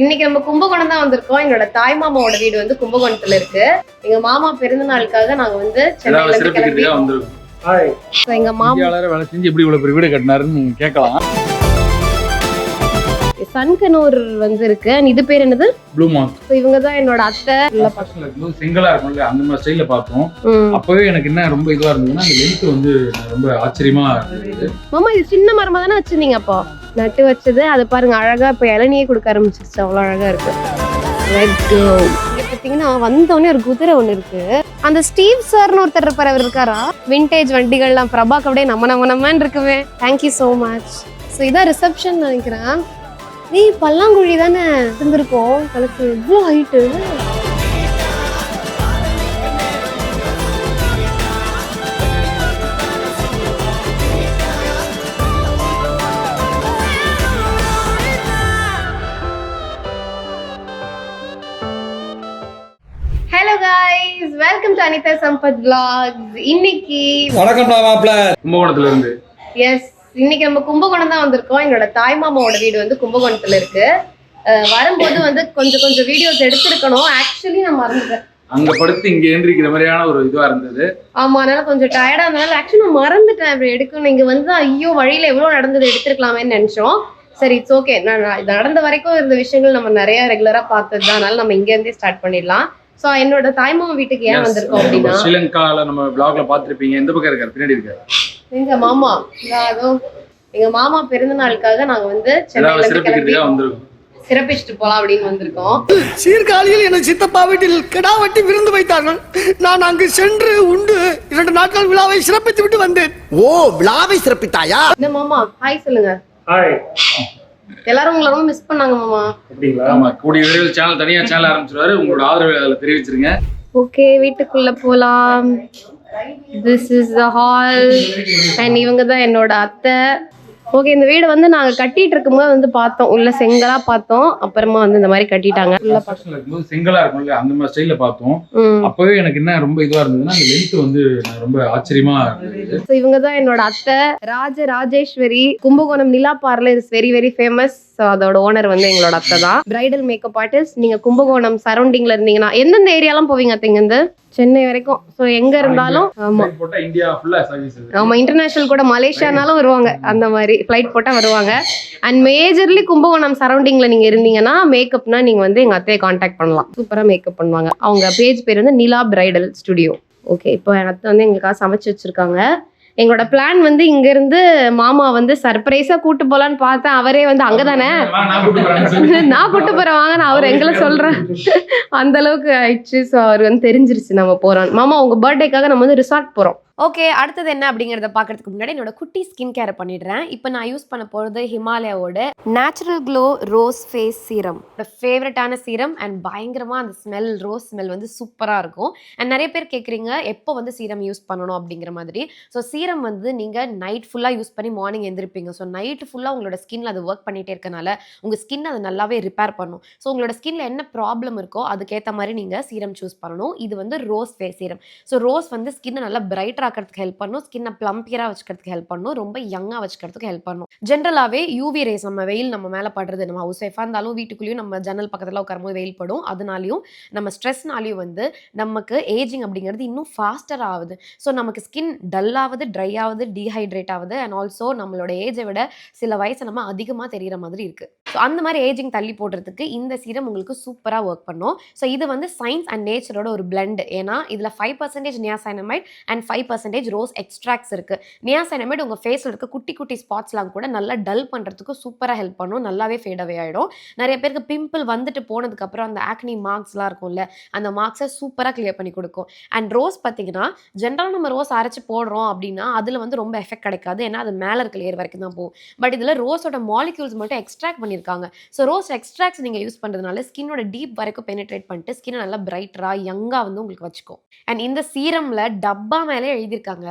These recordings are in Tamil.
இன்னைக்கு நம்ம கும்பகோணம் தான் வந்திருக்கோம். எங்களோட தாய் மாமாவோட வீடு வந்து கும்பகோணத்துல இருக்கு. எங்க மாமா பிறந்த நாளுக்காக நாங்க வந்து சென்னையில இருந்து கிளம்பி வந்திருக்கோம். எங்க மாமா வேலை செஞ்சு எப்படி இவ்வளவு பெரிய வீடு கட்டினாருன்னு நீங்க கேட்கலாம். சன்கனூர் வந்து இருக்கு. இது பேர் என்னது? Blue mark. சோ இவங்க தான் என்னோட அத்தை. சிங்கிளா இருக்கும்ல அந்த மாதிரி ஸ்டைல்ல பார்த்தோம். அப்பவே எனக்கு என்ன ரொம்ப இதுவா இருந்ததுன்னா அந்த லென்த் வந்து ரொம்ப ஆச்சரியமா இருந்தது. மாமா இது சின்ன மரமா தானே வச்சிருந்தீங்க அப்போ? நட்டு வச்சது அது பாருங்க அழகா இப்ப இளநியே கொடுக்க ஆரம்பிச்சிருச்சு. அவ்வளவு அழகா இருக்கு. இங்க பாத்தீங்கன்னா வந்தோடனே ஒரு குதிரை ஒண்ணு இருக்கு. அந்த ஸ்டீவ் சார்னு ஒருத்தர் இருப்பாரு, அவர் இருக்காரா? விண்டேஜ் வண்டிகள்லாம் பிரபாக்கு அப்படியே நம்மன்னு இருக்குவே. Thank you so much. ஸோ இதான் ரிசப்ஷன் நினைக்கிறேன். நீ பல்லாங்குழி தானே இருந்திருக்கோம். எனக்கு எவ்வளோ height. Hello guys, welcome to Anitha Sampath vlogs. இன்னைக்கு வணக்கம் மாப்ள கும்பகோணத்துல இருந்து. எஸ், இன்னைக்கு நம்ம கும்பகோணம் தான் வந்திருக்கோம். எங்களோட தாய் மாமாவோட வீடு வந்து கும்பகோணத்துல இருக்கு. வரும்போது வந்து கொஞ்சம் வீடியோஸ் எடுத்திருக்கணும். ஆக்சுவலி நான் மறந்துட்டேன். அங்க படுத்து இங்க எழுந்திருக்கிற மாதிரியான ஒரு இதுவா இருந்தது. ஆமா, அதனால கொஞ்சம் டயர்டா இருந்தனால ஆக்சுவலி நான் மறந்துட்டேன் அப்படி எடுக்கணும். இங்க வந்து ஐயோ வழியில எவ்வளவு நடந்தது எடுத்திருக்கலாமேன்னு நினைச்சோம். சரி, இட்ஸ் ஓகே. நான் நடந்த வரைக்கும் இருந்த விஷயங்கள் நம்ம நிறைய ரெகுலரா பார்த்தது தான். அதனால நம்ம இங்க இருந்தே ஸ்டார்ட் பண்ணிடலாம். சோ என்னோட தாய்மாமா வீட்டுக்கு ஏன் வந்திருக்கோம் அப்படின்னா, ஸ்ரீலங்கால நம்ம vlogல பாத்திருப்பீங்க. எந்த பக்கம் இருக்காரு? பின்னாடி இருக்காரு எங்க மாமா. எங்க மாமா பிறந்த நாளுக்காக நாங்க வந்து சென்னையில இருந்து கிளம்பி வந்திருக்கோம். சிறப்பிச்சுட்டு போலாம் அப்படின்னு வந்திருக்கோம். சீர்காழியில் எனது சித்தப்பா வீட்டில் கிடாவட்டி விருந்து வைத்தார்கள். நான் அங்கு சென்று உண்டு 2 நாட்கள் விழாவை சிறப்பித்து விட்டு வந்தேன். ஓ, விழாவை சிறப்பித்தாயா? இந்த மாமா ஹாய் சொல்லுங்க. ஹாய். எல்லாரும் உங்களை ரொம்ப மிஸ் பண்ணாங்க மாமா. அப்படிங்களா? ஆமா, கூடிய விரைவில் சேனல் தனியா சேனல் ஆரம்பிச்சிருவாரு. உங்களோட ஆதரவை அதில் தெரிவிச்சிருங்க. ஓகே, வீட்டுக்குள்ள போலாம். This is the hall and இவங்க தான் என்னோட அத்தை. ஓகே, இந்த வீடு வந்து நாங்க கட்டிட்டு இருக்கும்போது வந்து பார்த்தோம். உள்ள செங்கலா பார்த்தோம். அப்புறமா வந்து இந்த மாதிரி கட்டிட்டாங்க. செங்கலா இருக்கும்ல அந்த மாதிரி ஸ்டைல்ல பார்த்தோம். அப்பவே எனக்கு என்ன ரொம்ப இதுவா இருந்ததுன்னா அந்த லென்த் வந்து ரொம்ப ஆச்சரியமா இருந்தது. ஸோ இவங்க தான் என்னோட அத்தை Rajeshwari. Kumbakonam Nila parlour is very very famous. So அதோட ஓனர் வந்து எங்களோட அத்தை தான். Bridal makeup artist. நீங்க கும்பகோணம் சரௌண்டிங்ல இருந்தீங்கன்னா எந்தெந்த ஏரியாலாம் போவீங்க அத்தை? இருந்து சென்னை வரைக்கும். ஸோ எங்க இருந்தாலும் ஆமா ஆமா, இன்டர்நேஷனல் கூட மலேசியானாலும் வருவாங்க. அந்த மாதிரி ஃபிளைட் போட்டா வருவாங்க. அண்ட் மேஜர்லி கும்பகோணம் சரௌண்டிங்ல நீங்க இருந்தீங்கன்னா மேக்கப்னா நீங்க வந்து எங்க அத்தையை கான்டாக்ட் பண்ணலாம். சூப்பரா மேக்கப் பண்ணுவாங்க. அவங்க பேஜ் பேர் வந்து நிலா பிரைடல் ஸ்டுடியோ. ஓகே, இப்போ எங்க அத்தை வந்து எங்களுக்காக சமைச்சு வச்சிருக்காங்க. எங்களோட பிளான் வந்து இங்க இருந்து மாமா வந்து சர்ப்ரைஸா கூட்டு போலான்னு பார்த்தேன். அவரே வந்து அங்கதானே நான் கூட்டு போறேன் வாங்க, நான் அவர் எங்களை சொல்றேன் அந்த அளவுக்கு ஆயிடுச்சு. ஸோ அவர் வந்து தெரிஞ்சிருச்சு நம்ம போறோம். மாமா உங்க பர்த்டேக்காக நம்ம வந்து ரிசார்ட் போறோம். ஓகே, அடுத்தது என்ன அப்படிங்கிறத பார்க்கறதுக்கு முன்னாடி என்னோட குட்டி ஸ்கின் கேரை பண்ணிடுறேன். இப்போ நான் யூஸ் பண்ண போகிறது ஹிமாலயாவோட natural glow rose face serum. ஃபேவரட்டான சீரம் அண்ட் பயங்கரமாக அந்த ஸ்மெல், ரோஸ் ஸ்மெல் வந்து சூப்பராக இருக்கும். அண்ட் நிறைய பேர் கேட்குறீங்க எப்போ வந்து சீரம் யூஸ் பண்ணணும் அப்படிங்கிற மாதிரி. ஸோ சீரம் வந்து நீங்கள் நைட் ஃபுல்லாக யூஸ் பண்ணி மார்னிங் எழுந்திருப்பீங்க. ஸோ நைட்டு ஃபுல்லாக உங்களோட ஸ்கின்ல அது ஒர்க் பண்ணிகிட்டே இருக்கனால உங்கள் ஸ்கின் அது நல்லாவே ரிப்பேர் பண்ணும். ஸோ உங்களோட ஸ்கின்ல என்ன ப்ராப்ளம் இருக்கோ அதுக்கேற்ற மாதிரி நீங்கள் சீரம் சூஸ் பண்ணணும். இது வந்து rose face serum. So rose வந்து ஸ்கின்னை நல்லா பிரைட்டர் ஆக்கிறதுக்கு ஹெல்ப் பண்ணும். ஸ்கின்னை பிளம்பியரா வச்சுக்கிறதுக்கு ஹெல்ப் பண்ணும். ரொம்ப யங்கா வச்சுக்கிறதுக்கு ஹெல்ப் பண்ணும். ஜென்ரலாவே யூவி ரேஸ், நம்ம வெயில் நம்ம மேல படுறது, நம்ம ஹவுஸ் ஒய்ஃபா இருந்தாலும் வீட்டுக்குள்ளேயும் நம்ம ஜன்னல் பக்கத்துல உட்காரும்போது வெயில் படும். அதனாலையும் நம்ம ஸ்ட்ரெஸ்னாலையும் வந்து நமக்கு ஏஜிங் அப்படிங்கிறது இன்னும் ஃபாஸ்டர் ஆகுது. ஸோ நமக்கு ஸ்கின் டல் ஆகுது, ட்ரை ஆகுது, டீஹைட்ரேட் ஆகுது. அண்ட் ஆல்சோ நம்மளோட ஏஜை விட சில வயசு நம்ம அதிகமாக தெரிகிற மாதிரி இருக்கு. ஸோ அந்த மாதிரி ஏஜிங் தள்ளி போடுறதுக்கு இந்த சீரம் உங்களுக்கு சூப்பராக ஒர்க் பண்ணும். ஸோ இது வந்து சயின்ஸ் அண்ட் நேச்சரோட ஒரு பிளெண்ட். ஏன்னா இதில் 5% நியாசைனமைட் அண்ட் 5% ரோஸ் எக்ஸ்ட்ராக்ட்ஸ் இருக்கு. நியாசைனமைட் உங்க ஃபேஸ்ல இருக்க குட்டி குட்டி ஸ்பாட்ஸ்லாம் கூட நல்லா டல் பண்றதுக்கு சூப்பரா ஹெல்ப் பண்ணும். நல்லாவே ஃபேட் அவே ஆயிடும். நிறைய பேருக்கு பிம்பிள் வந்துட்டு போனதுக்கு அப்புறம் அந்த ஆக்னி மார்க்ஸ்லாம் இருக்கும்ல, அந்த மார்க்ஸை சூப்பரா கிளியர் பண்ணி கொடுக்கும். அண்ட் ரோஸ் பார்த்தீங்கன்னா ஜென்ரலாக நம்ம ரோஸ் அரைச்சு போடுறோம் அப்படின்னா அதுல வந்து ரொம்ப எஃபெக்ட் கிடைக்காது. ஏன்னா அது மேல இருக்க லேயர் வரைக்கும் தான் போகும். பட் இதுல ரோஸோட மாலிக்யூல்ஸ் மட்டும் எக்ஸ்ட்ராக்ட் பண்ணியிருக்காங்க. ஸோ ரோஸ் எக்ஸ்ட்ராக்ட்ஸ் நீங்க யூஸ் பண்றதுனால ஸ்கின்னோட டீப் வரைக்கும் பெனிட்ரேட் பண்ணிட்டு ஸ்கின் நல்லா பிரைட்டரா யங்கா வந்து உங்களுக்கு வச்சுக்கும். அண்ட் இந்த சீரம்ல டப்பா மேலே எழுதியிருக்காங்க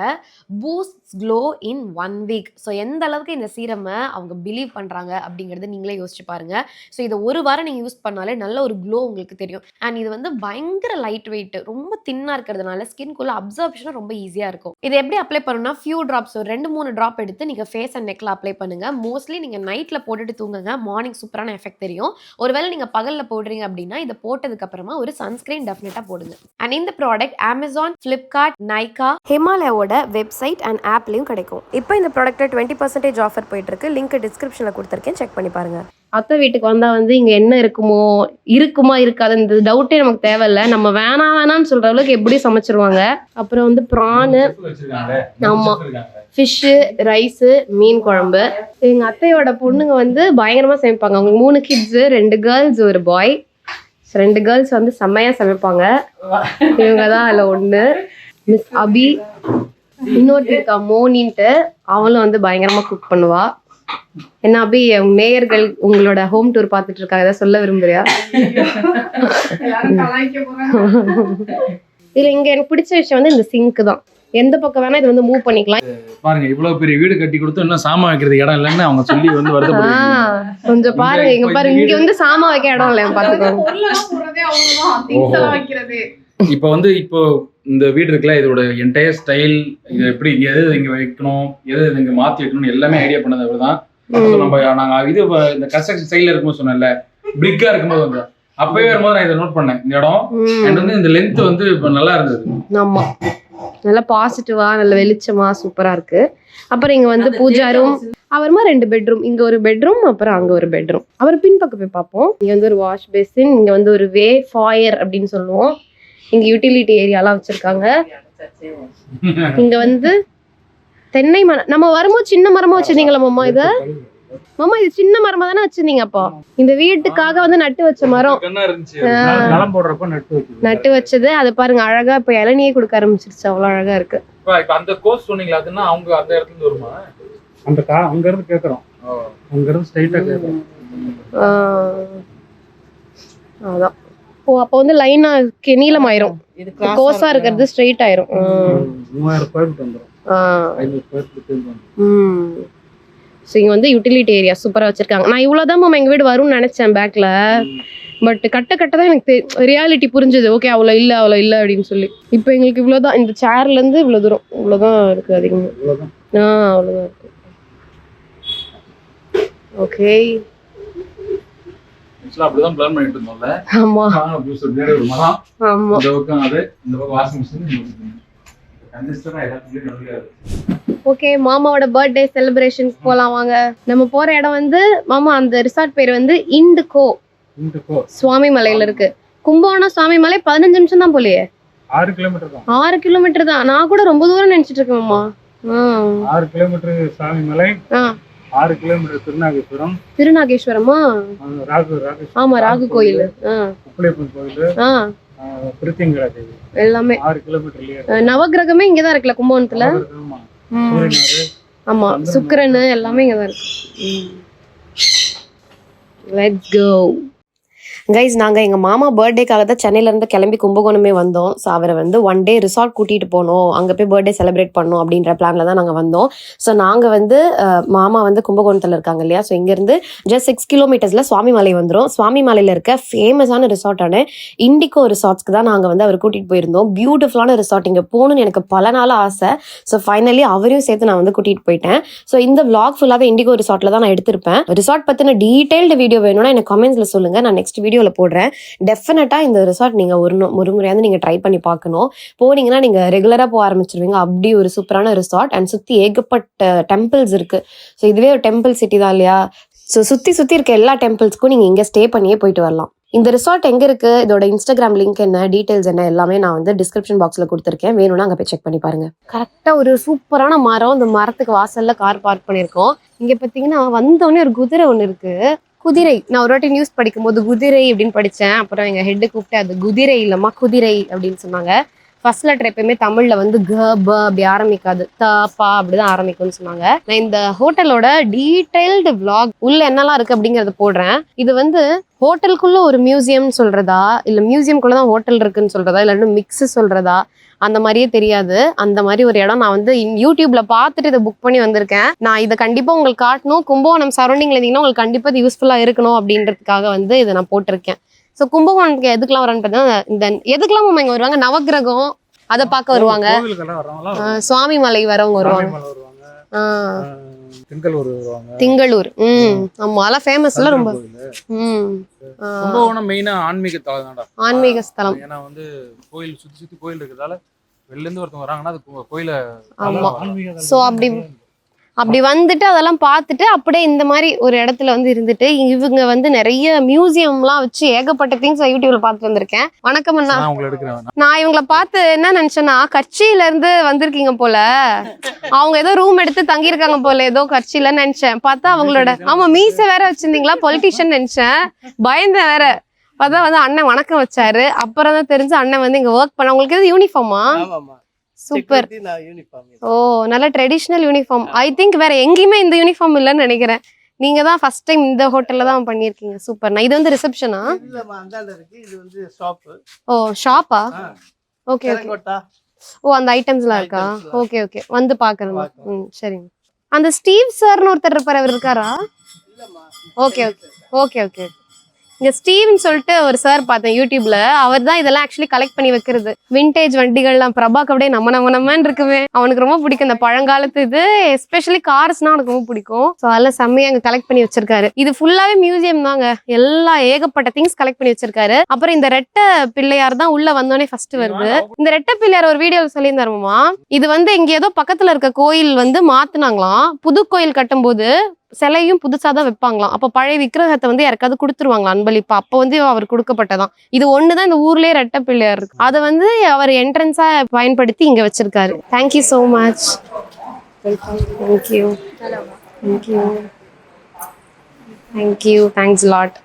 பூஸ்ட் க்ளோ இன் 1 வீக். ஸோ எந்த அளவுக்கு இந்த சீரமை அவங்க பிலீவ் பண்ணுறாங்க அப்படிங்கிறது நீங்களே யோசிச்சு பாருங்க. ஸோ இதை ஒரு வாரம் நீங்கள் யூஸ் பண்ணாலே நல்ல ஒரு க்ளோ உங்களுக்கு தெரியும். அண்ட் இது வந்து பயங்கர லைட் வெயிட், ரொம்ப தின்னாக இருக்கிறதுனால ஸ்கின்குள்ள அப்சர்ப்ஷனும் ரொம்ப ஈஸியாக இருக்கும். இதை எப்படி அப்ளை பண்ணணும்னா ஃபியூ ட்ராப்ஸ், ஒரு 2-3 ட்ராப் எடுத்து நீங்கள் ஃபேஸ் அண்ட் நெக்கில் அப்ளை பண்ணுங்க. மோஸ்ட்லி நீங்கள் நைட்டில் போட்டுட்டு தூங்குங்க. மார்னிங் மார்னிங் சூப்பரான எஃபெக்ட் தெரியும். ஒருவேளை நீங்க பகல்ல போடுறீங்க அப்படின்னா இதை போட்டதுக்கு அப்புறமா ஒரு சன்ஸ்கிரீன் டெஃபினட்டா போடுங்க. அண்ட் இந்த ப்ராடக்ட் அமேசான், ஃபிளிப்கார்ட், நைகா, ஹிமாலயாவோட வெப்சைட் அண்ட் ஆப்லயும் கிடைக்கும். இப்போ இந்த ப்ராடக்ட்ல 20% ஆஃபர் போயிட்டு இருக்கு. லிங்க் டிஸ்கிரிப்ஷன்ல கொடுத்துருக்கேன், செக் பண்ணி பாருங்க. அத்தை வீட்டுக்கு வந்தா வந்து இங்க என்ன இருக்குமா இருக்காது இந்த டவுட்டே நமக்கு தேவையில்ல. நம்ம வேணாம்னு சொல்ற அளவுக்கு எப்படி சமைச்சிருவாங்க. அப்புறம் வந்து ப்ரானு, ஆமா, ஃபிஷ்ஷு, ரைஸு, மீன் குழம்பு. எங்க அத்தையோட பொண்ணுங்க வந்து பயங்கரமா சமைப்பாங்க. அவங்க 3 கிட்ஸு, 2 கேர்ள்ஸ் 1 பாய். 2 கேர்ள்ஸ் வந்து செம்மையா சமைப்பாங்க. இவங்க தான் அதுல ஒண்ணு. மிஸ் அபி, இன்னொருத்தி இருக்கா மோனின்ட்டு, அவளும் வந்து பயங்கரமா குக் பண்ணுவா. என்ன அபி, நேயர்கள் உங்களோட ஹோம் டூர் பார்த்துட்டு இருக்காங்க, ஏதாவது சொல்ல விரும்புறியா? இதுல இங்க எனக்கு பிடிச்ச விஷயம் வந்து இந்த சிங்க் தான். எந்த பக்கம் வேணா இது வந்து மூவ் பண்ணிக்கலாம். பாருங்க, இவ்வளவு பெரிய வீடு கட்டி கொடுத்து இன்னும் சாமான் வைக்கிறது இடம் இல்லைன்னு அவங்க சொல்லி வந்து வருத்தப்படுறாங்க. கொஞ்சம் பாருங்க, இங்க பாருங்க, இங்க வந்து சாமான் வைக்க இடம் இல்லை, பாத்துக்கோங்க. இப்போ வந்து இந்த வீடு இருக்குல்ல, இதோட என்டையர் ஸ்டைல், இது எப்படி எது இங்க வைக்கணும், எது இங்க மாத்தி வைக்கணும் எல்லாமே ஐடியா பண்ணது அவர்தான். நாங்க இது இந்த கன்ஸ்ட்ரக்ஷன் சைட்ல இருக்கும்போது சொன்னேன்ல, பிரிக்கா இருக்கும்போது வந்து அப்பவே வரும்போது நான் இதை நோட் பண்ணேன். இந்த இடம் அண்ட் வந்து இந்த லென்த் வந்து இப்ப நல்லா இருந்தது. ஆமா, நல்லா பாசிட்டிவா, நல்ல வெளிச்சமா சூப்பரா இருக்கு. அப்புறம் இங்க வந்து பூஜா ரூம், அப்புறமா 2 பெட்ரூம், இங்க ஒரு பெட்ரூம், அப்புறம் அங்க ஒரு பெட்ரூம். அப்புறம் பின்பக்கம் போய் பார்ப்போம். இங்க வந்து ஒரு வாஷ் பேசின், இங்க வந்து ஒரு வே ஃபாயர் அப்படின்னு சொல்லுவோம். இங்க யூட்டிலிட்டி ஏரியாலாம் வச்சிருக்காங்க. இங்க வந்து தென்னை மரம், நம்ம வரும்போது சின்ன மரமா வச்சிருந்தீங்களா மாமா? இது சின்ன மரமா தானே வச்சிருந்தீங்க அப்போ? இந்த வீட்டுக்காக வந்து நட்டு வச்ச மரம், நட்டு வச்சது. அது பாருங்க அழகா இப்ப இளநியே கொடுக்க ஆரம்பிச்சிருச்சு, அவ்வளவு அழகா இருக்கு. அந்த கோர்ஸ் சொன்னீங்களா, அதுன்னா அவங்க அந்த இடத்துல இருந்து வருமா? அங்க இருந்து கேக்குறோம், அங்க இருந்து ஸ்ட்ரைட்டா கேக்குறோம். அதான். ஓ, அப்ப வந்து லைனா நீளம் ஆயிரும், கோஸா இருக்கிறது ஸ்ட்ரைட் ஆயிரும். 3000 ஸ்கொயர் ஃபீட் வந்துரும். 500 ஸ்கொயர் ஃபீட் வந்துரும். ஸோ இங்க வந்து யூட்டிலிட்டி ஏரியா சூப்பரா வச்சிருக்காங்க. நான் இவ்வளவுதான் மாமா எங்க வீடு வரும்னு நினைச்சேன் பேக்ல, பட் கட்ட தான் எனக்கு ரியாலிட்டி புரிஞ்சது. ஓகே, அவ்வளோ இல்லை அப்படின்னு சொல்லி. இப்போ எங்களுக்கு இவ்வளவுதான், இந்த சேர்ல இருந்து இவ்வளவு தூரம், இவ்வளவுதான் இருக்கு அதிகமா. அவ்வளவுதான் இருக்கு. ஓகே, அப்படிதான் பிளான் பண்ணிட்டு இருந்தோம்ல. ஆமா ஒரு மரம், ஆமா, இந்த பக்கம் அது, இந்த பக்கம் வாஷிங் மிஷின். ஓகே, மாமாவோட பர்த்டே செலிப்ரேஷன் போலாம் வாங்க. நம்ம போற இடம் வந்து மாமா, அந்த ரிசார்ட் பேர் வந்து இண்டிகோ சுவாமிமலையில இருக்கு. கும்பகோணம் சுவாமிமலை 15 நிமிஷம் தான் போலையே. 6 கிலோமீட்டர் தான். 6 கிலோமீட்டர் தான். நான் கூட ரொம்ப தூரம் நினைச்சிட்டு இருக்கேன் மாமா. 6 கிலோமீட்டர் சுவாமிமலை, 6 கிலோமீட்டர் திருநாகேஸ்வரமா? ஆமா, ராகு கோயில், உப்பிலியப்பன் கோயில், பிரித்திங்கரா தேவி, எல்லாமே 6 கிலோமீட்டர்லயே. நவகிரகமே இங்கதான் இருக்குல்ல கும்பகோணத்துல. ஆமா, சுக்கிரன் எல்லாமே இங்கதான் இருக்கு. Let's go. கைஸ், நாங்கள் எங்கள் மாமா பர்த்டேக்காக தான் சென்னையிலேருந்து கிளம்பி கும்பகோணமே வந்தோம். ஸோ அவரை வந்து 1 டே ரிசார்ட் கூட்டிகிட்டு போகணும், அங்கே போய் பர்த்டே செலிப்ரேட் பண்ணணும் அப்படின்ற பிளானில் தான் நாங்கள் வந்தோம். ஸோ நாங்கள் வந்து மாமா வந்து கும்பகோணத்தில் இருக்காங்க இல்லையா, ஸோ இங்கேருந்து ஜஸ்ட் 6 கிலோமீட்டர்ஸில் சுவாமிமலை வந்துடும். சுவாமிமலையில் இருக்க ஃபேமஸான ரிசார்ட்டான இண்டிகோ ரிசார்ட்ஸ்க்கு தான் நாங்கள் வந்து அவர் கூட்டிகிட்டு போயிருந்தோம். பியூட்டிஃபுல்லான ரிசார்ட், இங்கே போகணுன்னு எனக்கு பல நாள் ஆசை. ஸோ ஃபைனலி அவரையும் சேர்த்து நான் வந்து கூட்டிகிட்டு போயிட்டேன். ஸோ இந்த vlog ஃபுல்லாகவே இண்டிகோ ரிசார்ட்டில் தான் நான் எடுத்திருப்பேன். ரிசார்ட் பற்றின டீட்டெயில்டு வீடியோ வேணும்னா எனக்கு கமெண்ட்ஸில் சொல்லுங்கள், நான் நெக்ஸ்ட் வீடியோவில் போடுறேன். டெஃபினட்டா இந்த ரிசார்ட் நீங்க ஒரு முறையாவது நீங்க ட்ரை பண்ணி பார்க்கணும். போனீங்கன்னா நீங்க ரெகுலரா போக ஆரம்பிச்சிருவீங்க. அப்படி ஒரு சூப்பரான ரிசார்ட். அண்ட் சுத்தி ஏகப்பட்ட டெம்பிள்ஸ் இருக்கு. ஸோ இதுவே ஒரு டெம்பிள் சிட்டி தான் இல்லையா. ஸோ சுத்தி இருக்க எல்லா டெம்பிள்ஸ்க்கும் நீங்க இங்க ஸ்டே பண்ணியே போயிட்டு வரலாம். இந்த ரிசார்ட் எங்க இருக்கு, இதோட இன்ஸ்டாகிராம் லிங்க் என்ன, டீடைல்ஸ் என்ன, எல்லாமே நான் வந்து டிஸ்கிரிப்ஷன் பாக்ஸ்ல கொடுத்துருக்கேன். வேணும்னா அங்க போய் செக் பண்ணி பாருங்க. கரெக்டா ஒரு சூப்பரான மரம், இந்த மரத்துக்கு வாசல்ல கார் பார்க் பண்ணிருக்கோம். இங்க பாத்தீங்கன்னா வந்தோடனே ஒரு குதிரை ஒண்ணு இருக்கு. குதிரை, நான் ஒரு வாட்டி நியூஸ் படிக்கும் போது குதிரை அப்படின்னு படித்தேன். அப்புறம் எங்கள் ஹெட்டு கூப்பிட்டு அது குதிரை இல்லைம்மா குதிரை அப்படின்னு சொன்னாங்க. ஃபர்ஸ்ட் லெட்டர் எப்பயுமே தமிழில் வந்து க ப அப்படி ஆரம்பிக்காது, த பா அப்படிதான் ஆரம்பிக்கும்னு சொன்னாங்க. நான் இந்த ஹோட்டலோட டீடைல்டு vlog உள்ள என்னெல்லாம் இருக்கு அப்படிங்கறத போடுறேன். இது வந்து ஹோட்டலுக்குள்ள ஒரு மியூசியம்னு சொல்றதா, இல்லை மியூசியம்குள்ளதான் ஹோட்டல் இருக்குன்னு சொல்றதா, இல்லைன்னா மிக்ஸ் சொல்றதா, அந்த மாதிரியே தெரியாது. அந்த மாதிரி ஒரு இடம் நான் வந்து யூடியூப்ல பார்த்துட்டு இதை புக் பண்ணி வந்திருக்கேன். நான் இதை கண்டிப்பா உங்களுக்கு காட்டணும். கும்பகோணம் சரௌண்டிங்ல இருந்தீங்கன்னா உங்களுக்கு கண்டிப்பா இது யூஸ்ஃபுல்லா இருக்கணும் அப்படின்றதுக்காக வந்து இதை நான் போட்டிருக்கேன். ஸோ கும்பகோணத்துக்கு எதுக்கெல்லாம் வரான்னு பார்த்தீங்கன்னா, இந்த எதுக்கெல்லாம் இங்க வருவாங்க, நவகிரகம் அதை பார்க்க வருவாங்க, சுவாமிமலை வரவங்க வருவாங்க, திங்களூர் வருவாங்க. திங்களூர் ஆமா அதெல்லாம் ஃபேமஸ்ல ரொம்ப. கும்பகோணம் மெயினா ஆன்மீக தலம் தான்டா. ஆன்மீக ஸ்தலம். ஏன்னா வந்து கோயில் சுத்தி கோயில் இருக்கிறதால வெளில இருந்து ஒருத்தவங்க வராங்கன்னா அது கோயில. ஆமா. சோ அப்படி வந்துட்டு அதெல்லாம் பார்த்துட்டு அப்படியே இந்த மாதிரி ஒரு இடத்துல வந்து இருந்துட்டு இவங்க வந்து நிறைய மியூசியம்லாம் வச்சு ஏகப்பட்ட திங்ஸ் யூடியூப்ல பார்த்துட்டு வந்திருக்கேன். வணக்கம் அண்ணா. நான் இவங்களை பார்த்து என்ன நினைச்சேன்னா கட்சியில இருந்து வந்திருக்கீங்க போல, அவங்க ஏதோ ரூம் எடுத்து தங்கியிருக்காங்க போல ஏதோ கட்சியில நினைச்சேன். பார்த்தா அவங்களோட ஆமா மீசை வேற வச்சிருந்தீங்களா, பொலிட்டிஷியன் நினைச்சேன், பயந்தேன் வேற. பார்த்தா வந்து அண்ணன் வணக்கம் வச்சாரு. அப்புறம் தான் தெரிஞ்சு அண்ணன் வந்து இங்க ஒர்க் பண்ண. உங்களுக்கு எது யூனிஃபார்மா? சூப்பர். ஓ நல்ல ட்ரெடிஷ்னல் யூனிஃபார்ம். ஐ திங்க் வேற எங்கேயுமே இந்த யூனிஃபார்ம் இல்லைன்னு நினைக்கிறேன். நீங்க தான் ஃபர்ஸ்ட் டைம் இந்த ஹோட்டல்ல தான் பண்ணிருக்கீங்க. சூப்பர். இது வந்து ரிசப்ஷனா? ஓ ஷாப்பா? Okay okay. ஓ அந்த ஐட்டம்ஸ்லாம் இருக்கா? ஓகே ஓகே வந்து பாக்குறேன். சரிங்க. அந்த ஸ்டீவ் சார்னு ஒருத்தர் இருப்பாரு, அவர் இருக்காரா? Okay okay okay okay. இங்க ஸ்டீவ்னு சொல்லிட்டு ஒரு சார் பார்த்தேன் யூடியூப்ல. அவர் தான் இதெல்லாம் ஆக்சுவலி கலெக்ட் பண்ணி வைக்கிறது. விண்டேஜ் வண்டிகள்லாம் பிரபாக்கு அப்படியே நம்மன்னு இருக்குமே. அவனுக்கு ரொம்ப பிடிக்கும் இந்த பழங்காலத்து இது, எஸ்பெஷலி கார்ஸ்னா அவனுக்கு ரொம்ப பிடிக்கும். ஸோ அதெல்லாம் செம்மையா அங்க கலெக்ட் பண்ணி வச்சிருக்காரு. இது ஃபுல்லாவே மியூசியம் தாங்க, எல்லா ஏகப்பட்ட திங்ஸ் கலெக்ட் பண்ணி வச்சிருக்காரு. அப்புறம் இந்த ரெட்டை பிள்ளையார் தான் உள்ள வந்தோடனே ஃபர்ஸ்ட் வருது. இந்த ரெட்டை பிள்ளையார் ஒரு வீடியோவில் சொல்லியிருந்தாருமா, இது வந்து இங்க ஏதோ பக்கத்துல இருக்க கோயில் வந்து மாத்துனாங்களாம். புது கோயில் கட்டும் போது சிலையும் புதுசாதான் வைப்பாங்களாம். அப்ப பழைய விக்கிரகத்தை வந்து யாருக்காவது கொடுத்துருவாங்களா அன்பளிப்பா. அப்ப வந்து அவர் கொடுக்கப்பட்டதான். இது ஒண்ணுதான் இந்த ஊர்லயே ரெட்டை பிள்ளையார் இருக்கு. அதை வந்து அவர் என்ட்ரன்ஸா பயன்படுத்தி இங்க வச்சிருக்காரு. Thank you so much. Thank you thank you thank you. Thanks lot.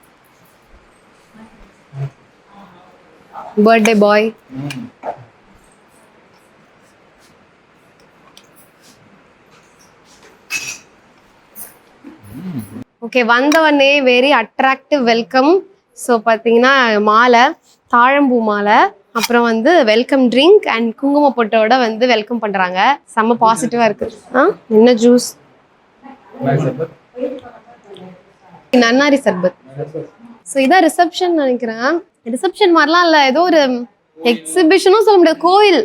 Birthday boy. Okay வந்தவனே வெரி அட்ராக்டிவ் வெல்கம். ஸோ பார்த்தீங்கன்னா மாலை, தாழம்பூ மாலை, அப்புறம் வந்து வெல்கம் ட்ரிங்க் அண்ட் குங்கும பொட்டோட வந்து வெல்கம் பண்ணுறாங்க. செம்ம பாசிட்டிவாக இருக்கு. என்ன ஜூஸ்? நன்னாரி சர்பத். ஸோ இதான் ரிசப்ஷன் நினைக்கிறேன். ரிசப்ஷன் மாதிரிலாம் இல்லை, ஏதோ ஒரு எக்ஸிபிஷனும் சொல்ல முடியாது, கோயில்,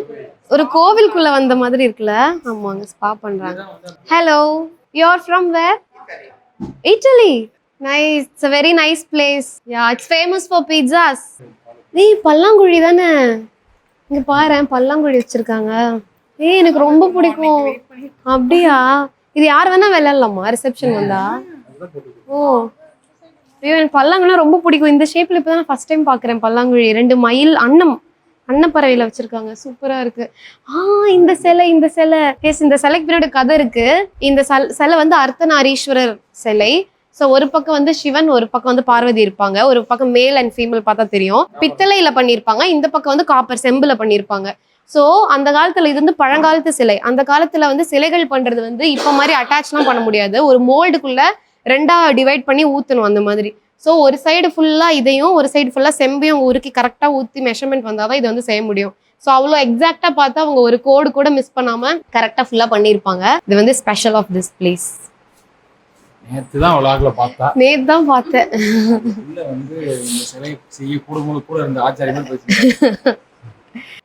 ஒரு கோவிலுக்குள்ள வந்த மாதிரி இருக்குல்ல. ஆமாங்க ஸ்பா பண்ணுறாங்க. Hello, you are from where? Italy. Nice. It's a very nice place. Yeah, it's famous for pizzas. நீ பல்லாங்குழி தானே? இங்க பாரு பல்லாங்குழி வச்சிருக்காங்க. எனக்கு ரொம்ப பிடிக்கும். அப்படியா? இது யார் வேணா விளையாடலாமா ரிசப்ஷன் வந்தா? ஓ ஐயோ எனக்கு பல்லாங்குழிலாம் ரொம்ப பிடிக்கும். இந்த ஷேப்ல இப்பதான் ஃபர்ஸ்ட் டைம் பாக்குறேன் பல்லாங்குழி. 2 மயில் அன்னப்பறவையில வச்சிருக்காங்க. சூப்பரா இருக்கு. இந்த சிலை இந்த சிலைக்கு பின்னாடி கதை இருக்கு. இந்த சிலை வந்து அர்த்தநாரீஸ்வரர் சிலை. ஸோ ஒரு பக்கம் வந்து சிவன், ஒரு பக்கம் வந்து பார்வதி இருப்பாங்க. ஒரு பக்கம் மேல் அண்ட் ஃபீமேல் பார்த்தா தெரியும். பித்தளையில பண்ணியிருப்பாங்க, இந்த பக்கம் வந்து காப்பர் செம்புல பண்ணியிருப்பாங்க. ஸோ அந்த காலத்துல இது வந்து பழங்காலத்து சிலை. அந்த காலத்துல வந்து சிலைகள் பண்றது வந்து இப்ப மாதிரி அட்டாச்லாம் பண்ண முடியாது. ஒரு மோல்டுக்குள்ள 2ஆ டிவைட் பண்ணி ஊத்தணும் அந்த மாதிரி. ஸோ ஒரு சைடு ஃபுல்லா இதையும் ஒரு சைடு ஃபுல்லா செம்பையும் உருக்கி கரெக்டா ஊற்றி மெஷர்மெண்ட் வந்தாதான் இது வந்து செய்ய முடியும். ஸோ அவ்வளோ எக்ஸாக்டா பார்த்தா அவங்க ஒரு கோடு கூட மிஸ் பண்ணாம கரெக்டா ஃபுல்லா பண்ணியிருப்பாங்க. இது வந்து ஸ்பெஷல் ஆஃப் திஸ் பிளேஸ். நேத்து தான் பார்த்தேன்.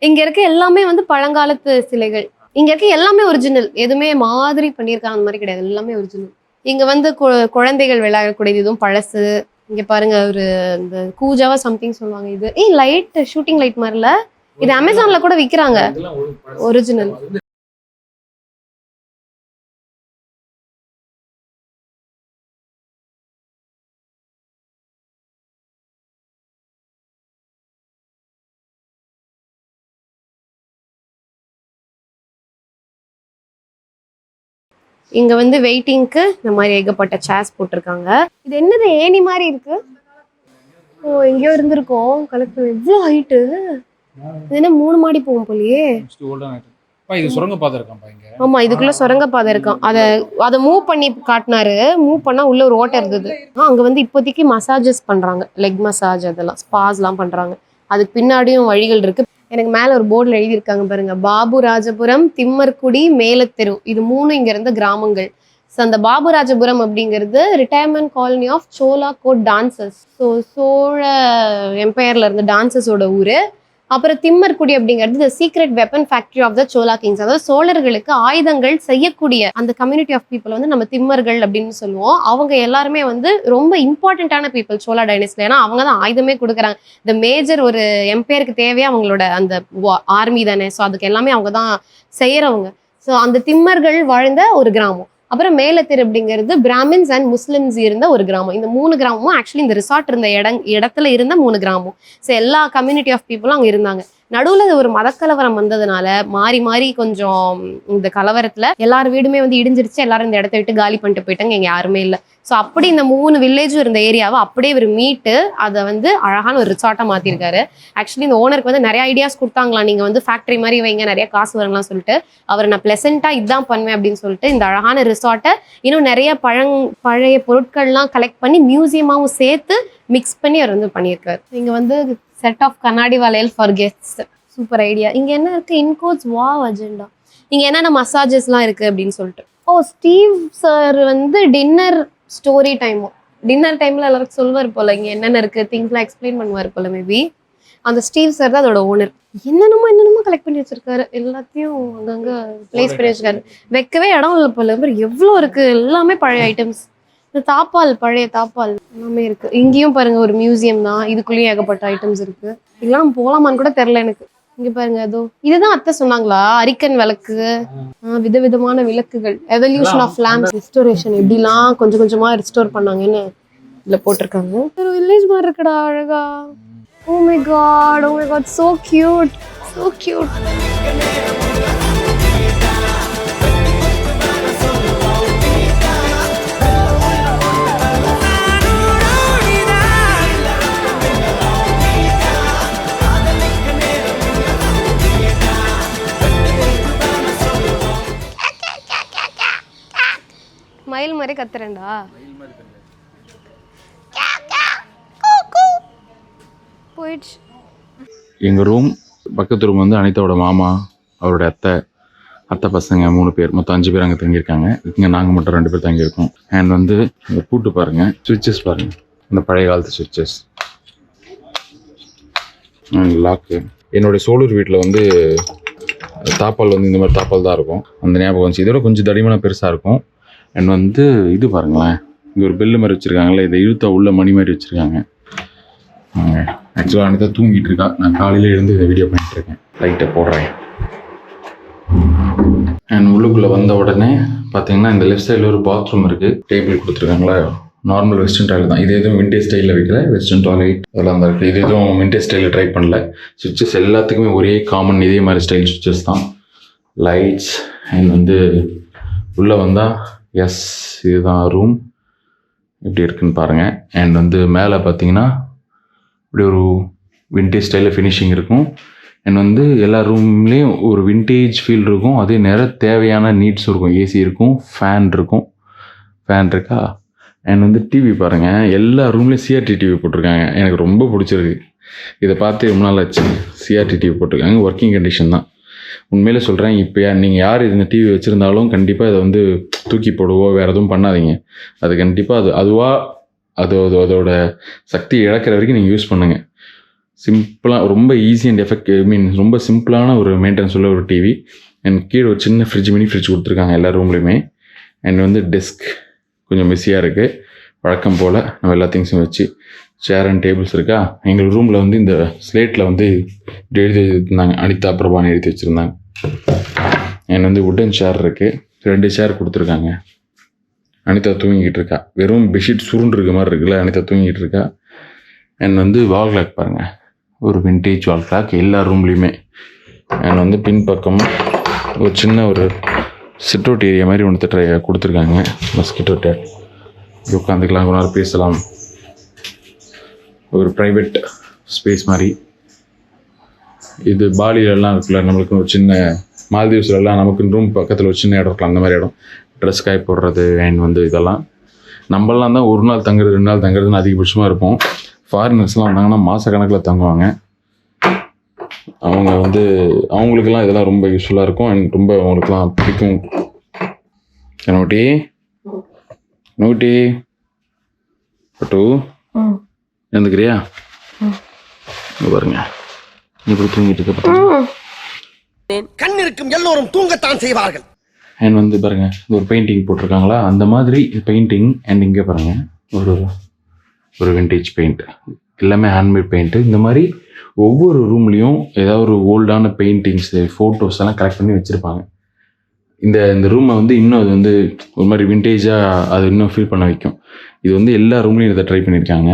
இங்க இருக்க எல்லாமே வந்து பழங்காலத்து சிலைகள். இங்க இருக்க எல்லாமே ஒரிஜினல், எதுவுமே மாதிரி பண்ணியிருக்காங்க அந்த மாதிரி கிடையாது, எல்லாமே ஒரிஜினல். இங்க வந்து குழந்தைகள் விளையாடக்கூடியது இதுவும் பழசு. இங்க பாருங்க ஒரு இந்த கூஜாவா சம்திங் சொல்லுவாங்க. இது லைட் ஷூட்டிங் லைட் மாதிரில, இது அமேசான்ல கூட விற்கிறாங்க ஒரிஜினல். இங்க வந்து வெயிட்டிங்க்கு இந்த மாதிரி ஏகப்பட்ட சேர்ஸ் போட்டிருக்காங்க. இது என்னது ஏணி மாதிரி இருக்கு? ஓ எங்கேயோ இருந்திருக்கோம் கலெக்ட். இவ்வளோ ஹைட்டு, இது என்ன 3 மாடி போகும் போலியே. ஆமா இதுக்குள்ள சுரங்கப்பாதை இருக்கான். அதை மூவ் பண்ணி காட்டினாரு. மூவ் பண்ணா உள்ள ஒரு ஓட்டை இருந்தது. அங்க வந்து இப்போதைக்கு மசாஜஸ் பண்றாங்க, லெக் மசாஜ், அதெல்லாம் ஸ்பாஸ்லாம் பண்றாங்க. அதுக்கு பின்னாடியும் வழிகள் இருக்கு. எனக்கு மேல ஒரு போர்டில் எழுதியிருக்காங்க பாருங்க, பாபுராஜபுரம், திம்மர்குடி, மேலத்தெரு. இது 3 இங்க இருந்த கிராமங்கள். ஸோ அந்த பாபுராஜபுரம் அப்படிங்கிறது retirement colony of Chola court dancers. So Chola எம்பையர்ல இருந்த டான்சர்ஸோட ஊரு. அப்புறம் திம்மர்குடி அப்படிங்கிறது the secret weapon factory of the Chola kings. அதாவது சோழர்களுக்கு ஆயுதங்கள் செய்யக்கூடிய அந்த கம்யூனிட்டி ஆஃப் பீப்புள் வந்து நம்ம திம்மர்கள் அப்படின்னு சொல்லுவோம். அவங்க எல்லாருமே வந்து ரொம்ப இம்பார்ட்டன்டான பீப்புள் சோலா டைனஸ்டில. ஏன்னா அவங்க தான் ஆயுதமே கொடுக்குறாங்க. இந்த மேஜர் ஒரு எம்பையருக்கு தேவையா அவங்களோட அந்த ஆர்மி தானே. ஸோ அதுக்கு எல்லாமே அவங்க தான் செய்யறவங்க. ஸோ அந்த திம்மர்கள் வாழ்ந்த ஒரு கிராமம். அப்புறம் மேலத்தெரு அப்படிங்கிறது பிராமின்ஸ் அண்ட் முஸ்லிம்ஸ் இருந்த ஒரு கிராமம். இந்த 3 கிராமமும் ஆக்சுவலி இந்த ரிசார்ட் இருந்த இடத்துல இருந்த 3 கிராமம். ஸோ எல்லா கம்யூனிட்டி ஆஃப் பீப்புளும் அங்கே இருந்தாங்க. நடுவில் ஒரு மதக்கலவரம் வந்ததுனால மாறி மாறி கொஞ்சம் இந்த கலவரத்துல எல்லார் வீடுமே வந்து இடிஞ்சிருச்சு. எல்லாரும் இந்த இடத்த விட்டு காலி பண்ணிட்டு போயிட்டாங்க. இங்க யாருமே இல்லை. ஸோ அப்படி இந்த 3 வில்லேஜும் இருந்த ஏரியாவை அப்படியே இவர் மீட்டு அதை வந்து அழகான ஒரு ரிசார்ட்டா மாத்திருக்காரு. ஆக்சுவலி இந்த ஓனருக்கு வந்து நிறைய ஐடியாஸ் கொடுத்தாங்களாம். நீங்க வந்து ஃபேக்டரி மாதிரி வைங்க, நிறைய காசு வரலாம் சொல்லிட்டு. அவர் நான் பிளசண்டா இதுதான் பண்ணுவேன் அப்படின்னு சொல்லிட்டு இந்த அழகான ரிசார்ட்டை இன்னும் நிறைய பழைய பொருட்கள்லாம் கலெக்ட் பண்ணி மியூசியமாவும் சேர்த்து மிக்ஸ் பண்ணி அவர் வந்து பண்ணியிருக்காரு. இங்க வந்து செட் ஆஃப் கண்ணாடி வளையல் ஃபார் கெஸ்ட்ஸ். Super idea. இங்க என்ன இருக்கு? இன்கோட்ஸ் வாவ் அஜெண்டா. இங்க என்னென்ன மசாஜஸ்லாம் இருக்கு அப்படின்னு சொல்லிட்டு. ஓ, ஸ்டீவ் சார் வந்து டின்னர் ஸ்டோரி டைமும் டின்னர் டைம்ல எல்லாருக்கும் சொல்வார் போல இங்க என்னென்ன இருக்கு திங்ஸ்லாம் எக்ஸ்பிளைன் பண்ணுவார் போல. மேபி அந்த ஸ்டீவ் சார் தான் அதோட ஓனர். என்னென்னமோ கலெக்ட் பண்ணி வச்சிருக்காரு. எல்லாத்தையும் அங்கங்க பிளேஸ் பண்ணி வச்சிருக்காரு. வைக்கவே இடம் இல்லை போல. எவ்வளோ இருக்கு. எல்லாமே பழைய ஐட்டம்ஸ். இந்த தாப்பால், பழைய தாப்பால் எல்லாமே இருக்கு. இங்கேயும் பாருங்க ஒரு மியூசியம் தான். இதுக்குள்ளேயும் ஏகப்பட்ட ஐட்டம்ஸ் இருக்கு. இதெல்லாம் போலாமான்னு கூட தெரியல எனக்கு. இங்க பாருங்க, ஏதோ இதுதான் அத்தை சொன்னாங்களா, அரிக்கன் விளக்கு, விதவிதமான விளக்குகள், எவல்யூஷன் ஆஃப் லேம்ப்ஸ், ரெஸ்டோரேஷன் எப்படிலாம் கொஞ்சம் கொஞ்சமா ரெஸ்டோர் பண்ணாங்கன்னு இதுல போட்டிருக்காங்க. ஒரு வில்லேஜ் மாதிரி இருக்குடா அழகா. Oh my god, so cute, so cute. மயில் மாதிரி கத்துறேன்டா. போயிடுச்சு. எங்கள் ரூம் பக்கத்து ரூம் வந்து அனிதாவோட மாமா, அவரோட அத்தை பசங்க 3 பேர், மொத்தம் 5 பேர் அங்கே தங்கியிருக்காங்க. இங்கே நாங்கள் மட்டும் 2 பேர் தங்கியிருக்கோம். அண்ட் வந்து இந்த பூட்டு பாருங்கள், சுவிட்சஸ் பாருங்கள், இந்த பழைய காலத்து சுவிட்சஸ் அண்ட் லாக்கு. என்னுடைய சோழூர் வீட்டில் வந்து தாப்பால் வந்து இந்த மாதிரி தாப்பால் தான் இருக்கும். அந்த ஞாபகம் வந்துச்சு. இதோட கொஞ்சம் தடிமான பெருசாக இருக்கும். அண்ட் வந்து இது பாருங்களேன், இங்கே ஒரு பெல்லு மாதிரி வச்சுருக்காங்களே, இதை இழுத்தா உள்ள மணி மாதிரி வச்சுருக்காங்க. ஆக்சுவலாக அனிதா தூங்கிட்டு இருக்கா. நான் காலையில் எழுந்து இதை வீடியோ பண்ணிட்டு இருக்கேன். லைட்டை போடுறேன். அண்ட் உள்ளுக்குள்ளே வந்த உடனே பார்த்தீங்கன்னா இந்த லெஃப்ட் சைடில் ஒரு பாத்ரூம் இருக்குது. டேபிள் கொடுத்துருக்காங்களா, நார்மல் வெஸ்டர்ன் டாய்லெட் தான். இது எதுவும் விண்டேஜ் ஸ்டைலில் வைக்கல, வெஸ்டர்ன் டாய்லெட் அதெல்லாம் தான் இருக்குது. இது எதுவும் விண்டேஜ் ஸ்டைலில் ட்ரை பண்ணல. சுவிட்சஸ் எல்லாத்துக்குமே ஒரே காமன் இதே மாதிரி ஸ்டைல் சுவிட்சஸ் தான். லைட்ஸ் அண்ட் வந்து உள்ளே வந்தால் எஸ் இதுதான் ரூம். எப்படி இருக்குன்னு பாருங்கள். அண்ட் வந்து மேலே பார்த்தீங்கன்னா இப்படி ஒரு விண்டேஜ் ஸ்டைலில் ஃபினிஷிங் இருக்கும். அண்ட் வந்து எல்லா ரூம்லேயும் ஒரு விண்டேஜ் ஃபீல் இருக்கும். அதே நேரம் தேவையான நீட்ஸ் இருக்கும். ஏசி இருக்கும், ஃபேன் இருக்கா. அண்ட் வந்து டிவி பாருங்கள், எல்லா ரூம்லேயும் சிஆர்டி டிவி போட்டிருக்காங்க. எனக்கு ரொம்ப பிடிச்சிருக்கு. இதை பார்த்து ரொம்ப நாள் ஆச்சு. சிஆர்டி டிவி போட்டிருக்காங்க. ஒர்க்கிங் கண்டிஷன் தான். உண்மையிலே சொல்கிறேன். இப்போ நீங்கள் யார் இந்த டிவி வச்சுருந்தாலும் கண்டிப்பாக இதை வந்து தூக்கி போடுவோ வேறு எதுவும் பண்ணாதீங்க. அது கண்டிப்பாக அதோட சக்தி இழக்கிற வரைக்கும் நீங்கள் யூஸ் பண்ணுங்கள். சிம்பிளாக ரொம்ப ஈஸி அண்ட் ரொம்ப சிம்பிளான ஒரு மெயின்டெனன்ஸ் உள்ள ஒரு டிவி. அண்ட் கீழே ஒரு சின்ன மினி ஃப்ரிட்ஜ் கொடுத்துருக்காங்க எல்லா ரூம்லேயுமே. அண்ட் வந்து டெஸ்க் கொஞ்சம் மெஸ்ஸியாக இருக்குது. வழக்கம் போல் நம்ம எல்லா திங்ஸும் வச்சு சேர் அண்ட் டேபிள்ஸ் இருக்கா. எங்கள் ரூமில் வந்து இந்த ஸ்லேட்டில் வந்து இப்படி எழுதி வச்சுருந்தாங்க, அனிதா பிரபான்னு எழுதி வச்சுருந்தாங்க. அண்ட் வந்து வுட்டன் சேர் இருக்குது, 2 சேர் கொடுத்துருக்காங்க. அனிதா தூங்கிக்கிட்டு இருக்கா. வெறும் பெட்ஷீட் சுருண்டு இருக்க மாதிரி இருக்குல்ல, அனிதா தூங்கிக்கிட்டு இருக்கா. அண்ட் வந்து வால் கிளாக் பாருங்கள், ஒரு விண்டேஜ் வால் கிளாக் எல்லா ரூம்லேயுமே. அண்ட் வந்து பின்பக்கமாக ஒரு சின்ன ஒரு சிட்அவுட் ஏரியா மாதிரி ஒன்று கொடுத்துருக்காங்க. மஸ்கிட்டோ டேட் உட்காந்துக்கலாம், கொஞ்ச நேரம் பேசலாம். ஒரு ப்ரைவேட் ஸ்பேஸ் மாதிரி. இது பாலியிலலாம் இருக்குல்ல, நம்மளுக்கு ஒரு சின்ன மால்தீவ்ஸ்லாம் நமக்கு ரூம் பக்கத்தில் ஒரு சின்ன இடம் இருக்கலாம், அந்த மாதிரி இடம். ட்ரெஸ் காய போடுறது அண்ட் வந்து இதெல்லாம். நம்மளாம் தான் 1 நாள் தங்குறது 2 நாள் தங்குறதுன்னு அதிகபட்சமாக இருப்போம். ஃபாரினர்ஸ்லாம் வந்தாங்கன்னா மாத கணக்கில் தங்குவாங்க. அவங்க வந்து அவங்களுக்கெல்லாம் இதெல்லாம் ரொம்ப யூஸ்ஃபுல்லாக இருக்கும் அண்ட் ரொம்ப அவங்களுக்குலாம் பிடிக்கும். நோட்டி பட்டு எழுந்துக்கிறியா? பாருங்க, இப்படி தூங்கிட்டு இருக்க. கண் இருக்கும் எல்லோரும் தூங்கத்தான் செய்வார்கள். அண்ட் வந்து பாருங்க இது ஒரு பெயிண்டிங் போட்டிருக்காங்களா, அந்த மாதிரி பெயிண்டிங். அண்ட் இங்கே பாருங்க ஒரு விண்டேஜ் பெயிண்ட், எல்லாமே ஹேண்ட்மேட் பெயிண்ட்டு. இந்த மாதிரி ஒவ்வொரு ரூம்லேயும் ஏதாவது ஒரு ஓல்டான பெயிண்டிங்ஸு, ஃபோட்டோஸ் எல்லாம் கலெக்ட் பண்ணி வச்சுருப்பாங்க. இந்த ரூமை வந்து இன்னும் அது வந்து ஒரு மாதிரி விண்டேஜாக அது இன்னும் ஃபீல் பண்ண வைக்கும். இது வந்து எல்லா ரூம்லேயும் இதை ட்ரை பண்ணியிருக்காங்க.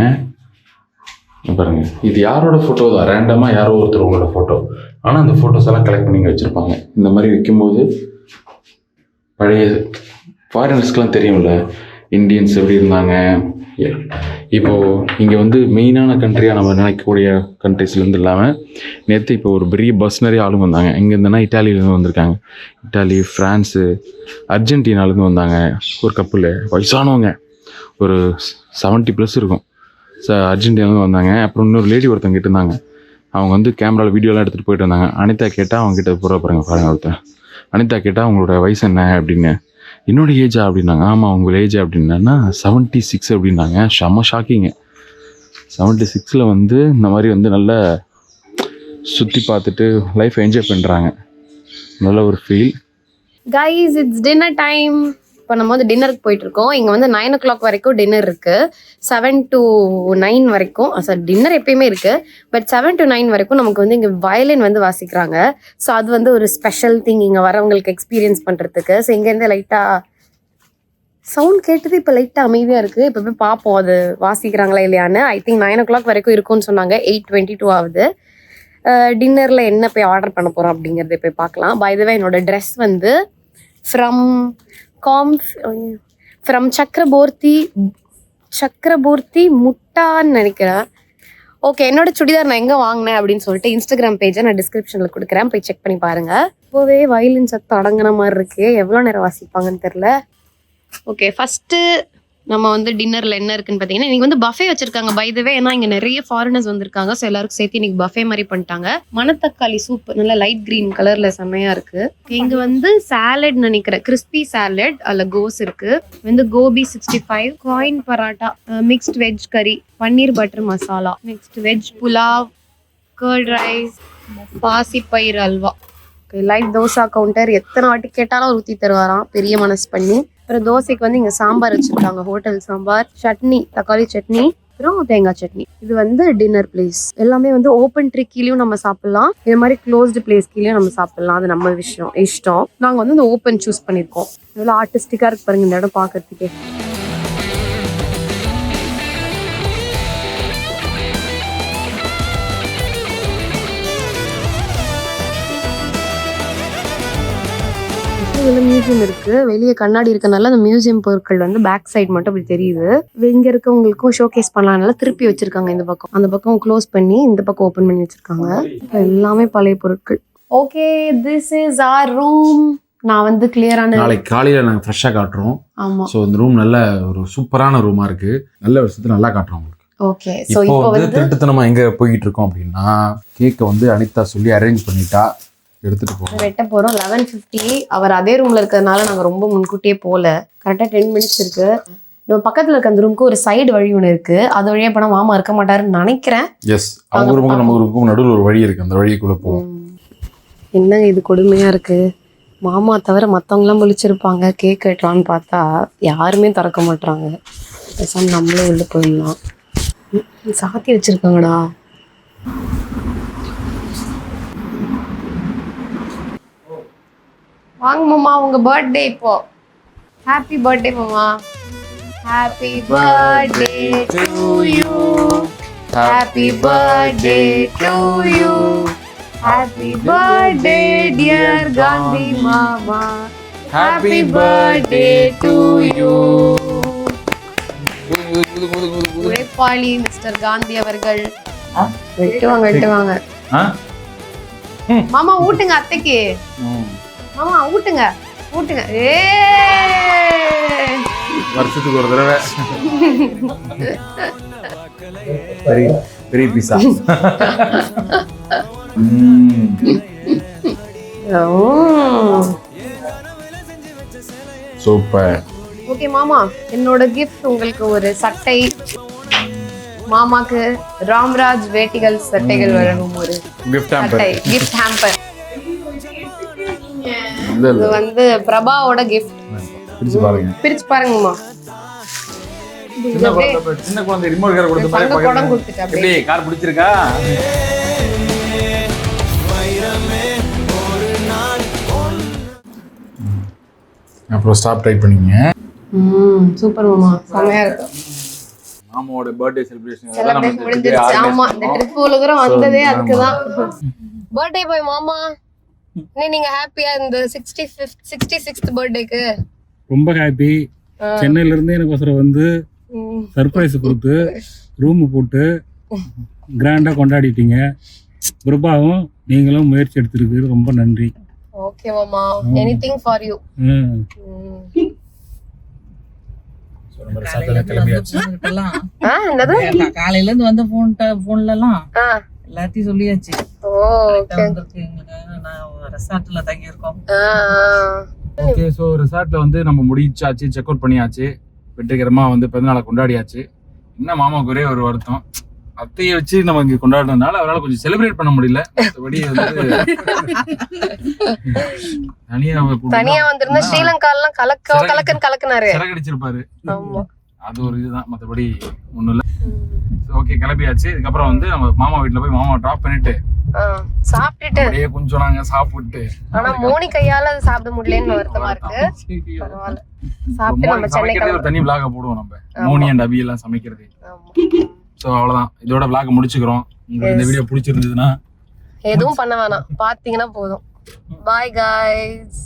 பாருங்கள், இது யாரோட ஃபோட்டோ தான், ரேண்டமாக யாரோ ஒருத்தவங்களோட ஃபோட்டோ. ஆனால் அந்த ஃபோட்டோஸ் எல்லாம் கலெக்ட் பண்ணி வச்சுருப்பாங்க. இந்த மாதிரி வைக்கும்போது பழைய ஃபாரினர்ஸ்க்கெலாம் தெரியும்ல இந்தியன்ஸ் எப்படி இருந்தாங்க. இப்போது இங்கே வந்து மெயினான கண்ட்ரியாக நம்ம நினைக்கக்கூடிய கண்ட்ரிஸ்லேருந்து இல்லாமல் நேற்று இப்போ ஒரு பெரிய பஸ் நிறைய ஆளுங்க வந்தாங்க. இங்கே இருந்தனா இட்டாலியிலேருந்து வந்திருக்காங்க. இட்டாலி, ஃப்ரான்ஸு, அர்ஜென்டினாலேருந்து வந்தாங்க. ஒரு கப்பல் வயசானவங்க, ஒரு 70+ இருக்கும். அர்ஜென்டினாலேருந்து வந்தாங்க. அப்புறம் இன்னொரு லேடி ஒருத்தங்க கிட்ட இருந்தாங்க. அவங்க வந்து கேமராவில் வீடியோலாம் எடுத்துகிட்டு போயிட்டு வந்தாங்க. அனிதா கேட்டால் அவங்க கிட்ட பூரா பாருங்க ஒருத்தன். அனிதா கேட்டால் அவங்களோட வயசு என்ன அப்படின்னு. என்னோட ஏஜா அப்படின்னாங்க. ஆமாம் உங்கள் ஏஜ் அப்படின்னா 76 அப்படின்னாங்க. செம்ம ஷாக்கிங்க. 76 வந்து இந்த மாதிரி வந்து நல்லா சுற்றி பார்த்துட்டு லைஃப் என்ஜாய் பண்ணுறாங்க. நல்ல ஒரு feel. Guys, it's dinner time. இப்போ நம்ம வந்து டின்னருக்கு போயிட்டு இருக்கோம். இங்கே வந்து 9 o'clock வரைக்கும் டின்னர் இருக்கு. 7 to 9 வரைக்கும் டின்னர் எப்பயுமே இருக்கு. பட் 7 to 9 வரைக்கும் நமக்கு வந்து இங்கே வயலின் வந்து வாசிக்கிறாங்க. ஸோ அது வந்து ஒரு ஸ்பெஷல் திங் இங்கே வரவங்களுக்கு எக்ஸ்பீரியன்ஸ் பண்ணுறதுக்கு. ஸோ இங்கேருந்து லைட்டாக சவுண்ட் கேட்டது, இப்போ லைட்டாக அமைதியாக இருக்குது. இப்போ போய் பார்ப்போம் அது வாசிக்கிறாங்களா இல்லையான்னு. ஐ திங்க் 9 o'clock வரைக்கும் இருக்கும்னு சொன்னாங்க. 8:22 ஆகுது. டின்னரில் என்ன போய் ஆர்டர் பண்ண போகிறோம் அப்படிங்கிறத போய் பார்க்கலாம். பை த வே என்னோட ட்ரெஸ் வந்து ஃப்ரம் சக்கரபூர்த்தி முட்டான்னு நினைக்கிறேன். ஓகே, என்னோட சுடிதார் நான் எங்கே வாங்கினேன் அப்படின்னு சொல்லிட்டு இன்ஸ்டாகிராம் பேஜை நான் டிஸ்கிரிப்ஷனில் கொடுக்குறேன், போய் செக் பண்ணி பாருங்கள். இப்போவே வயலின் சத்தம் அடங்கின மாதிரி இருக்கு. எவ்வளோ நேரம் வாசிப்பாங்கன்னு தெரில. ஓகே, ஃபஸ்ட்டு நம்ம வந்து டின்னரில் என்ன இருக்குன்னு பார்த்தீங்கன்னா, இன்றைக்கி வந்து பஃபே வச்சுருக்காங்க. பை த வே, ஏன்னா இங்கே நிறைய ஃபாரினர்ஸ் வந்திருக்காங்க. ஸோ எல்லாருக்கும் சேர்த்து இன்றைக்கி பஃபே மாதிரி பண்ணிட்டாங்க. மணத்தக்காளி சூப் நல்லா லைட் க்ரீன் கலரில் செம்மையாக இருக்குது. இங்கே வந்து சாலட் நினைக்கிறேன், கிறிஸ்பி சாலட், அதில் கோஸ் இருக்குது. வந்து gobi 65, coin parotta, mixed veg curry, paneer butter masala, next veg pulao, curd rice, பாசிப்பயிர் அல்வா. லைவ் தோசா கவுண்டர், எத்தனை வாட்டி கேட்டாலும் ஊற்றி தருவாராம், பெரிய மனசு பண்ணி. அப்புறம் தோசைக்கு வந்து இங்கே சாம்பார் வச்சுருக்காங்க, ஹோட்டல் சாம்பார், சட்னி, தக்காளி சட்னி, அப்புறம் தேங்காய் சட்னி. இது வந்து டின்னர் பிளேஸ். எல்லாமே வந்து ஓப்பன் ட்ரீ கீழேயும் நம்ம சாப்பிட்லாம், இது மாதிரி க்ளோஸ்டு பிளேஸ் கீழேயும் நம்ம சாப்பிட்லாம். அது நம்ம இஷ்டம். நாங்கள் வந்து இந்த ஓப்பன் சூஸ் பண்ணியிருக்கோம். எவ்வளோ ஆர்டிஸ்டிக்காக இருக்கு பாருங்க இந்த இடம் பார்க்கறதுக்கே. மியூசியம் இருக்கு, வெளியே கண்ணாடி இருக்கனால அந்த மியூசியம் பொருட்கள் வந்து பேக் சைடு மட்டும் அப்படி தெரியுது. இங்க இருக்கவங்களுக்கும் ஷோகேஸ் பண்ணலாம்னால திருப்பி வச்சிருக்காங்க. இந்த பக்கம் அந்த பக்கம் க்ளோஸ் பண்ணி இந்த பக்கம் ஓபன் பண்ணி வச்சிருக்காங்க. எல்லாமே பழைய பொருட்கள். Okay, this is our room. நான் வந்து கிளியரான நாளைக்கு காலையில நாங்கள் ஃப்ரெஷ்ஷாக காட்டுறோம். ஆமா, ஸோ இந்த ரூம் நல்ல ஒரு சூப்பரான ரூமா இருக்கு. நல்ல விஷயத்தை நல்லா காட்டுறோம் உங்களுக்கு. ஓகே, ஸோ இப்போ வந்து திருட்டுத்தனமா எங்க போய்கிட்டு இருக்கோம் அப்படின்னா, கேக்கை வந்து அனிதா சொல்லி அரேஞ்ச் பண்ணிட்டா, எடுத்துட்டு போறோம். வெட்ட போறோம். 11:50. அவர் அதே ரூம்ல இருக்கிறதுனால நாங்க ரொம்ப முன்கூட்டியே போல. கரெக்டா 10 minutes இருக்கு. நம்ம பக்கத்துல இருக்க அந்த ரூமுக்கு ஒரு சைடு வழி ஒன்று இருக்கு. அது வழியா போனா மாமா இருக்க மாட்டாருன்னு நினைக்கிறேன். எஸ், அவங்க ரூமுக்கு நம்ம ரூமுக்கும் நடுவில் ஒரு வழி இருக்கு, அந்த வழிக்குள்ள போவோம். என்னங்க இது கொடுமையா இருக்கு. மாமா தவிர மற்றவங்களாம் முழிச்சிருப்பாங்க. கேக் கட்டலான்னு பார்த்தா யாருமே திறக்க மாட்டாங்க. பேசாம நம்மளும் உள்ள போயிடலாம். சாத்தி வச்சிருக்காங்கடா. வாங்க மாமா, உங்க பர்த்டே இப்போ. ஹாப்பி பர்த்டே மாமா. Happy birthday to you. Happy birthday to you. Happy birthday dear Gandhi மாமா. Happy birthday to you. உழைப்பாளி மிஸ்டர் காந்தி அவர்கள். வெட்டுவாங்க. மாமா ஊட்டுங்க அத்தைக்கு. மாமா ஊட்டுங்க. வருஷத்துக்கு ஒரு தடவை பெரிய பீஸா. சூப்பர். ஓகே மாமா, என்னோட கிஃப்ட் உங்களுக்கு ஒரு சட்டை, மாமாக்கு ராம்ராஜ் வேட்டிகள் சட்டைகள் வழங்கும் ஒரு கிஃப்ட் சட்டை கிஃப்ட் ஹேம்பர். இது வந்து பிரபாவோட கிஃப்ட். பிரிச்சு பாருங்க. பிரிச்சு பாருங்கம்மா. சின்ன குழந்தை ரிமோட் கார் கொடுத்த மாதிரி படம் பாக்குறேன். கொடுத்துட்டா எப்படி கார் பிடிச்சிருக்கா? அப்புறம் ஸ்டாப் ட்ரை பண்ணீங்க. சூப்பர் மாமா, செமையா இருக்கு. மாமாவோட பர்த்டே செலிப்ரேஷன் செலிப்ரேஷன் முடிஞ்சிருச்சு. ஆமா, இந்த ட்ரிப் இவ்வளவு தூரம் வந்ததே அதுக்குதான். பர்த்டே பாய் மாமா, நீங்க ஹாப்பியா இந்த 66th பர்த்டேக்கு? ரொம்ப ஹாப்பி. சென்னையில இருந்து எனக்கு ஒருத்தர் வந்து சர்ப்ரைஸ் கொடுத்து ரூம் போட்டு கிராண்டா கொண்டாடிட்டீங்க. பிரபாவும் நீங்களும் முயற்சி எடுத்திருக்கு, ரொம்ப நன்றி. ஓகே மாமா, எனிதிங் ஃபார் யூ. காலையில இருந்து வந்து போன்ல எல்லாம் எல்லாத்தையும் சொல்லியாச்சு. ரெசார்ட்ல தங்கி இருக்கோம். ஓகே, சோ ரிசார்ட்ல வந்து நம்ம முடிச்சாச்சு, செக் அவுட் பண்ணியாச்சு, வெற்றிகரமா வந்து பிறந்தநாளை கொண்டாடியாச்சு. என்ன மாமாவுக்கு ஒரே ஒரு வருத்தம், அத்தையை வச்சு நம்ம இங்க கொண்டாடுறதுனால அவரால் கொஞ்சம் செலிப்ரேட் பண்ண முடியல. மற்றபடி வந்து தனியா வந்திருந்தா ஸ்ரீலங்காலாம் கலக்குனாரு, சிறகடிச்சிருப்பாரு. அது ஒரு இதுதான், மற்றபடி ஒண்ணும் இல்ல. ஓகே, கிளம்பியாச்சு. இதுக்கப்புறம் வந்து நம்ம மாமா வீட்டுல போய் மாமா டிராப் பண்ணிட்டு சாப்பிட்டுட்டு அப்படியே கொஞ்சம் நாங்க சாப்பிட்டு, ஆனா மோனி கையால அது சாப்பிட முடியலன்னு வருத்தமா இருக்கு. பரவாயில்ல, சாப்பிட்டு நம்ம சென்னைக்கு ஒரு தனி vlog போடுவோம் நம்ம, மோனி அண்ட் அபி எல்லாம் சமைக்கிறது. சோ அவ்வளவுதான், இதோட vlog முடிச்சுக்கிறோம். உங்களுக்கு இந்த வீடியோ பிடிச்சிருந்ததுன்னா எதுவும் பண்ண வேணாம், பாத்தீங்கன்னா போதும். பாய் guys.